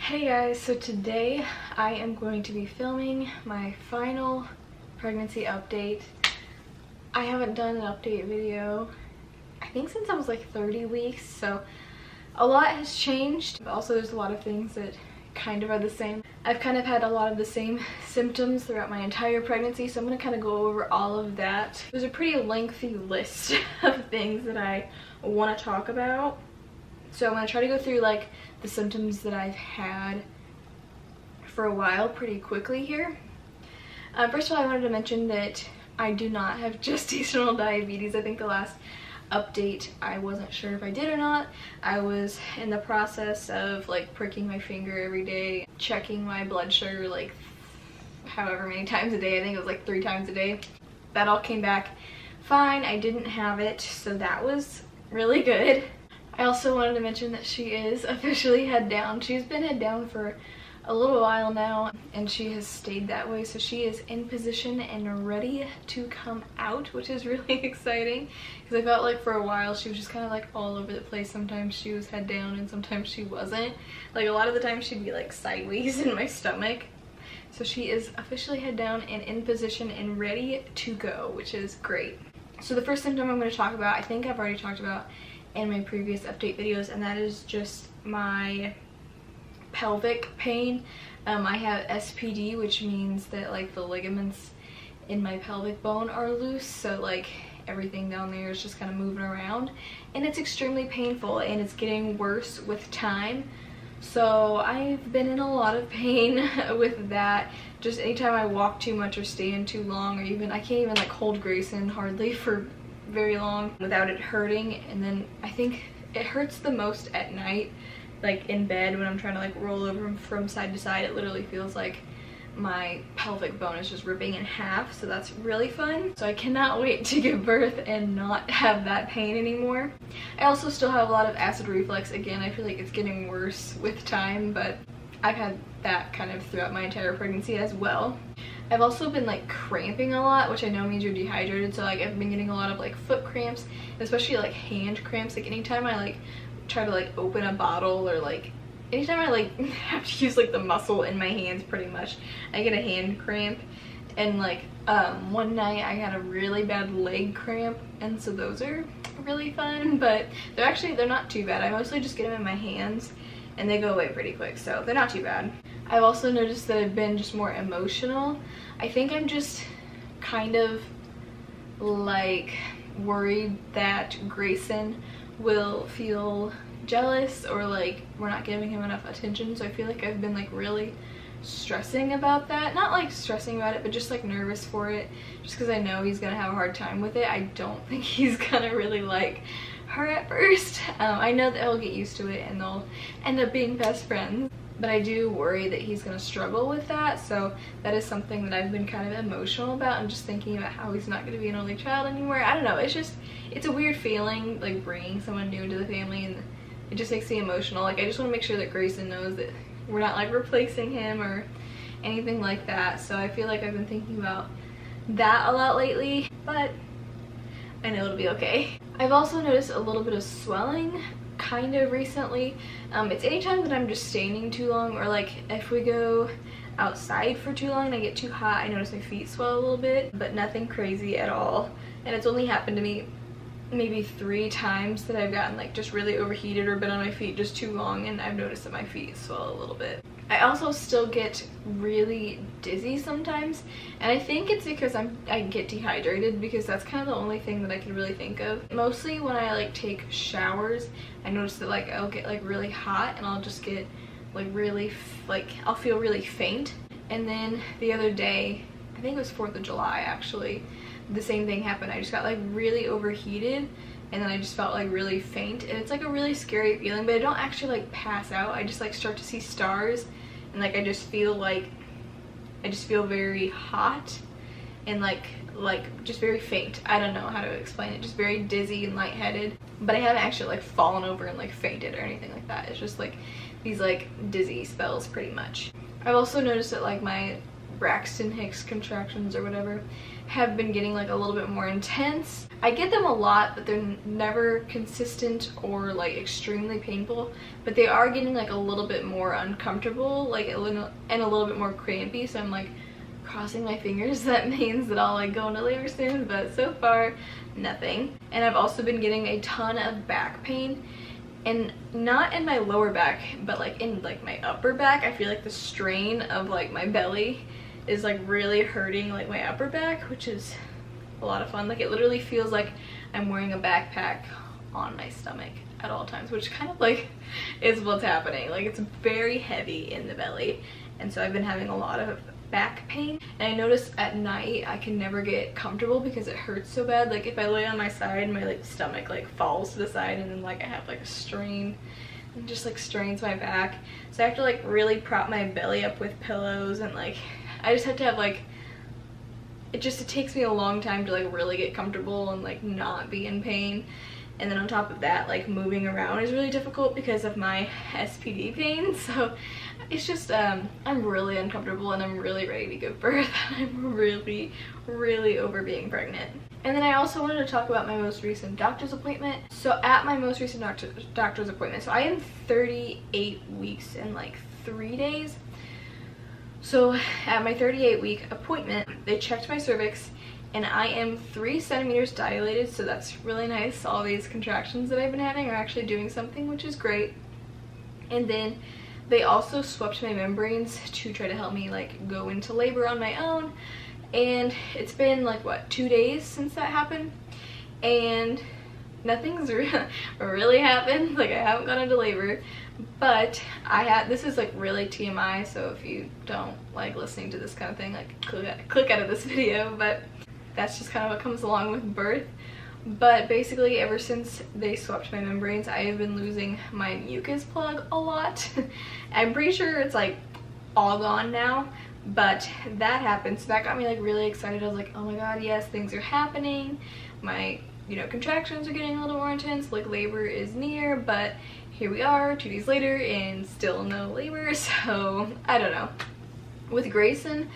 Hey guys, so today I am going to be filming my final pregnancy update. I haven't done an update video, I think since I was like 30 weeks, so a lot has changed. But also there's a lot of things that kind of are the same. I've kind of had a lot of the same symptoms throughout my entire pregnancy, so I'm going to kind of go over all of that. There's a pretty lengthy list of things that I want to talk about. So I'm going to try to go through like the symptoms that I've had for a while pretty quickly here. First of all, I wanted to mention that I do not have gestational diabetes. I think the last update I wasn't sure if I did or not. I was in the process of like pricking my finger every day, checking my blood sugar like however many times a day. I think it was like 3 times a day. That all came back fine. I didn't have it, so that was really good. I also wanted to mention that she is officially head down. She's been head down for a little while now, and she has stayed that way, so she is in position and ready to come out, which is really exciting because I felt like for a while she was just kind of like all over the place. Sometimes she was head down and sometimes she wasn't. Like a lot of the time she'd be like sideways in my stomach. So she is officially head down and in position and ready to go, which is great. So the first symptom I'm going to talk about, I think I've already talked about in my previous update videos, and that is just my pelvic pain. I have SPD, which means that like the ligaments in my pelvic bone are loose, so like everything down there is just kind of moving around, and it's extremely painful and it's getting worse with time. So I've been in a lot of pain with that. Just anytime I walk too much or stand too long, or even I can't even like hold Greyson hardly for very long without it hurting. And then I think it hurts the most at night, like in bed when I'm trying to like roll over from side to side. It literally feels like my pelvic bone is just ripping in half, so that's really fun. So I cannot wait to give birth and not have that pain anymore. I also still have a lot of acid reflux. Again, I feel like it's getting worse with time, but I've had that kind of throughout my entire pregnancy as well. I've also been like cramping a lot, which I know means you're dehydrated, so like I've been getting a lot of like foot cramps, especially like hand cramps. Like anytime I like try to like open a bottle, or like anytime I like have to use like the muscle in my hands, pretty much I get a hand cramp. And like one night I had a really bad leg cramp, and so those are really fun, but they're not too bad. I mostly just get them in my hands and they go away pretty quick, so they're not too bad. I've also noticed that I've been just more emotional. I think I'm just kind of like worried that Greyson will feel jealous, or like we're not giving him enough attention. So I feel like I've been like really stressing about that. Not like stressing about it, but just like nervous for it, just because I know he's gonna have a hard time with it. I don't think he's gonna really like her at first. I know that he'll get used to it and they'll end up being best friends, but I do worry that he's gonna struggle with that. So that is something that I've been kind of emotional about. I'm just thinking about how he's not gonna be an only child anymore. I don't know, it's a weird feeling, like bringing someone new into the family, and it just makes me emotional. Like I just want to make sure that Greyson knows that we're not like replacing him or anything like that. So I feel like I've been thinking about that a lot lately, but I know it'll be okay. I've also noticed a little bit of swelling kind of recently. It's anytime that I'm just standing too long, or like if we go outside for too long and I get too hot, I notice my feet swell a little bit, but nothing crazy at all. And it's only happened to me maybe 3 times that I've gotten like just really overheated or been on my feet just too long, and I've noticed that my feet swell a little bit. I also still get really dizzy sometimes, and I think it's because I get dehydrated, because that's kind of the only thing that I can really think of. Mostly when I like take showers, I notice that like I'll get like really hot and I'll just get like really I'll feel really faint. And then the other day, I think it was 4th of July actually, the same thing happened. I just got like really overheated, and then I just felt like really faint, and it's like a really scary feeling, but I don't actually like pass out. I just like start to see stars, and like I just feel very hot and like just very faint. I don't know how to explain it, just very dizzy and lightheaded, but I haven't actually like fallen over and like fainted or anything like that. It's just like these like dizzy spells pretty much. I've also noticed that like my Braxton Hicks contractions or whatever have been getting like a little bit more intense. I get them a lot, but they're never consistent or like extremely painful, but they are getting like a little bit more uncomfortable, like and a little bit more crampy. So I'm like crossing my fingers that means that I'll like go into labor soon, but so far nothing. And I've also been getting a ton of back pain, and not in my lower back, but like in like my upper back. I feel like the strain of like my belly is like really hurting like my upper back, which is a lot of fun. Like it literally feels like I'm wearing a backpack on my stomach at all times, which kind of like is what's happening. Like it's very heavy in the belly, and so I've been having a lot of back pain. And I notice at night I can never get comfortable because it hurts so bad. Like if I lay on my side, my like stomach like falls to the side, and then like I have like a strain and just like strains my back. So I have to like really prop my belly up with pillows, and like I just have to have like, it takes me a long time to like really get comfortable and like not be in pain. And then on top of that, like moving around is really difficult because of my SPD pain. So it's just I'm really uncomfortable, and I'm really ready to give birth. I'm really over being pregnant. And then I also wanted to talk about my most recent doctor's appointment. So at my most recent doctor's appointment, so I am 38 weeks and like 3 days. So at my 38-week appointment, they checked my cervix, and I am 3 centimeters dilated, so that's really nice. All these contractions that I've been having are actually doing something, which is great. And then they also swept my membranes to try to help me like go into labor on my own. And it's been like what, 2 days since that happened, and nothing's really happened. Like I haven't gone into labor, but this is like really TMI, so if you don't like listening to this kind of thing, like click out of this video. But that's just kind of what comes along with birth. But basically ever since they swapped my membranes, I have been losing my mucus plug a lot. I'm pretty sure it's like all gone now, but that happened, so that got me like really excited. I was like, oh my god, yes, things are happening. My contractions are getting a little more intense, like labor is near. But here we are 2 days later and still no labor. So I don't know. With Greyson,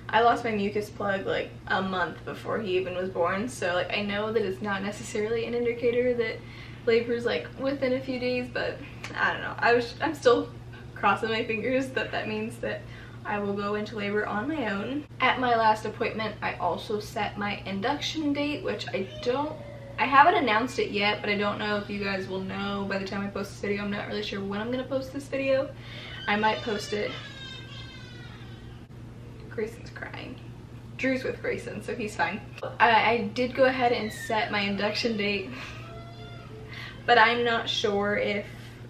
I lost my mucus plug like a month before he even was born, so like I know that it's not necessarily an indicator that labor is like within a few days, but I don't know. I'm still crossing my fingers that means that I will go into labor on my own. At my last appointment, I also set my induction date, which I haven't announced it yet, but I don't know if you guys will know by the time I post this video. I'm not really sure when I'm gonna post this video. I might post it. Greyson's crying. Drew's with Greyson, so he's fine. I did go ahead and set my induction date, but I'm not sure if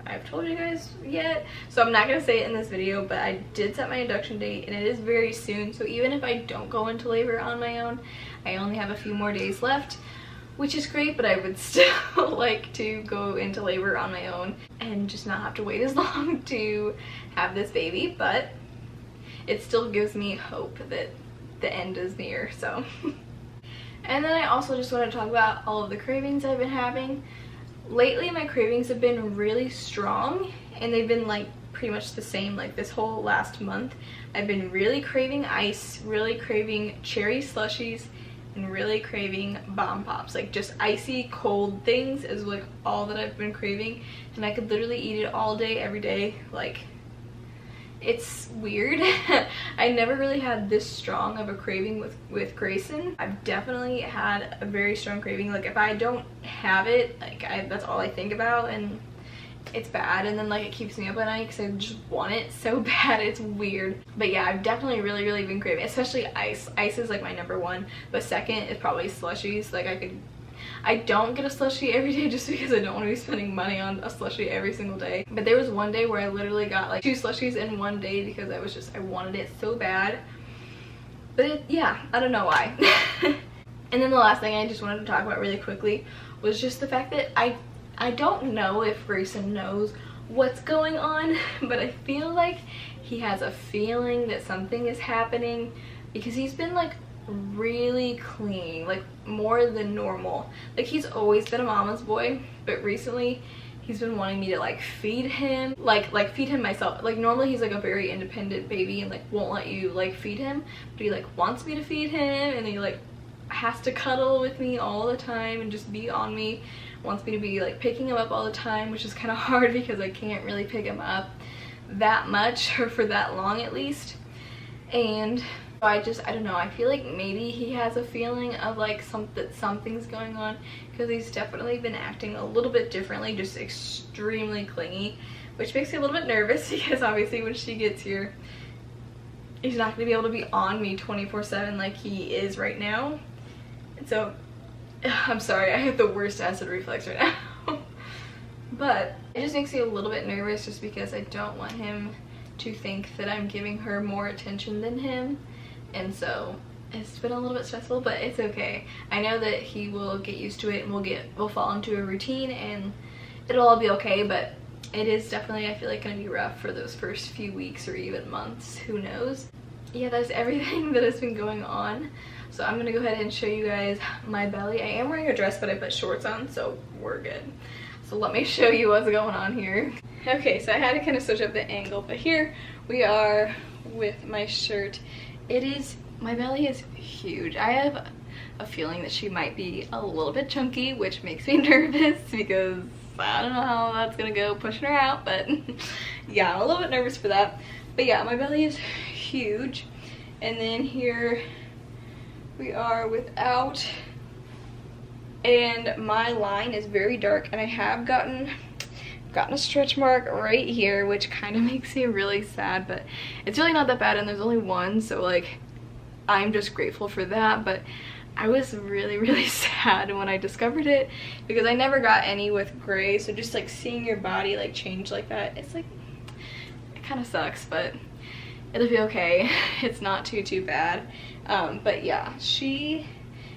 I've told you guys yet, so I'm not gonna say it in this video. But I did set my induction date, and it is very soon, so even if I don't go into labor on my own, I only have a few more days left, which is great. But I would still like to go into labor on my own and just not have to wait as long to have this baby. But it still gives me hope that the end is near. So and then I also just want to talk about all of the cravings I've been having. Lately my cravings have been really strong, and they've been like pretty much the same like this whole last month. I've been really craving ice, really craving cherry slushies, and really craving bomb pops. Like just icy cold things is like all that I've been craving, and I could literally eat it all day every day. Like it's weird. I never really had this strong of a craving with Greyson. I've definitely had a very strong craving. Like if I don't have it, like that's all I think about, and it's bad. And then like it keeps me up at night because I just want it so bad. It's weird. But yeah, I've definitely really been craving, especially ice. Ice is like my #1, but second is probably slushies. Like I don't get a slushie every day just because I don't want to be spending money on a slushie every single day. But there was one day where I literally got like 2 slushies in one day because I wanted it so bad. But yeah, I don't know why. And then the last thing I just wanted to talk about really quickly was just the fact that I don't know if Greyson knows what's going on, but I feel like he has a feeling that something is happening because he's been like really clean, like more than normal. Like he's always been a mama's boy, but recently he's been wanting me to like feed him, like feed him myself. Like normally he's like a very independent baby and like won't let you like feed him, but he like wants me to feed him, and he like has to cuddle with me all the time and just be on me, wants me to be like picking him up all the time, which is kind of hard because I can't really pick him up that much or for that long at least. And I don't know, I feel like maybe he has a feeling of like that something's going on, because he's definitely been acting a little bit differently, just extremely clingy, which makes me a little bit nervous because obviously when she gets here he's not going to be able to be on me 24/7 like he is right now. And so I'm sorry, I have the worst acid reflux right now. But it just makes me a little bit nervous just because I don't want him to think that I'm giving her more attention than him. And so it's been a little bit stressful, but it's okay. I know that he will get used to it and we'll fall into a routine and it'll all be okay, but it is definitely, I feel like, gonna be rough for those first few weeks or even months, who knows. Yeah, that's everything that has been going on. So I'm gonna go ahead and show you guys my belly. I am wearing a dress, but I put shorts on, so we're good. So let me show you what's going on here. Okay, so I had to kind of switch up the angle, but here we are with my shirt. My belly is huge. I have a feeling that she might be a little bit chunky, which makes me nervous because I don't know how that's gonna go pushing her out, but yeah, I'm a little bit nervous for that. But yeah, my belly is huge. And then here we are without, and my line is very dark, and I have gotten a stretch mark right here, which kind of makes me really sad, but it's really not that bad, and there's only one, so like I'm just grateful for that. But I was really sad when I discovered it because I never got any with Gray, so just like seeing your body like change like that, it's like, it kind of sucks, but it'll be okay. It's not too bad. But yeah, she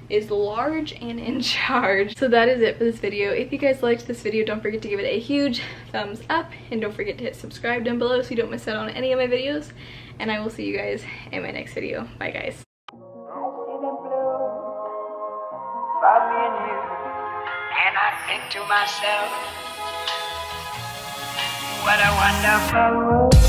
is large and in charge. So that is it for this video. If you guys liked this video, don't forget to give it a huge thumbs up, and don't forget to hit subscribe down below so you don't miss out on any of my videos. And I will see you guys in my next video. Bye guys. And I think to myself, what a wonderful world.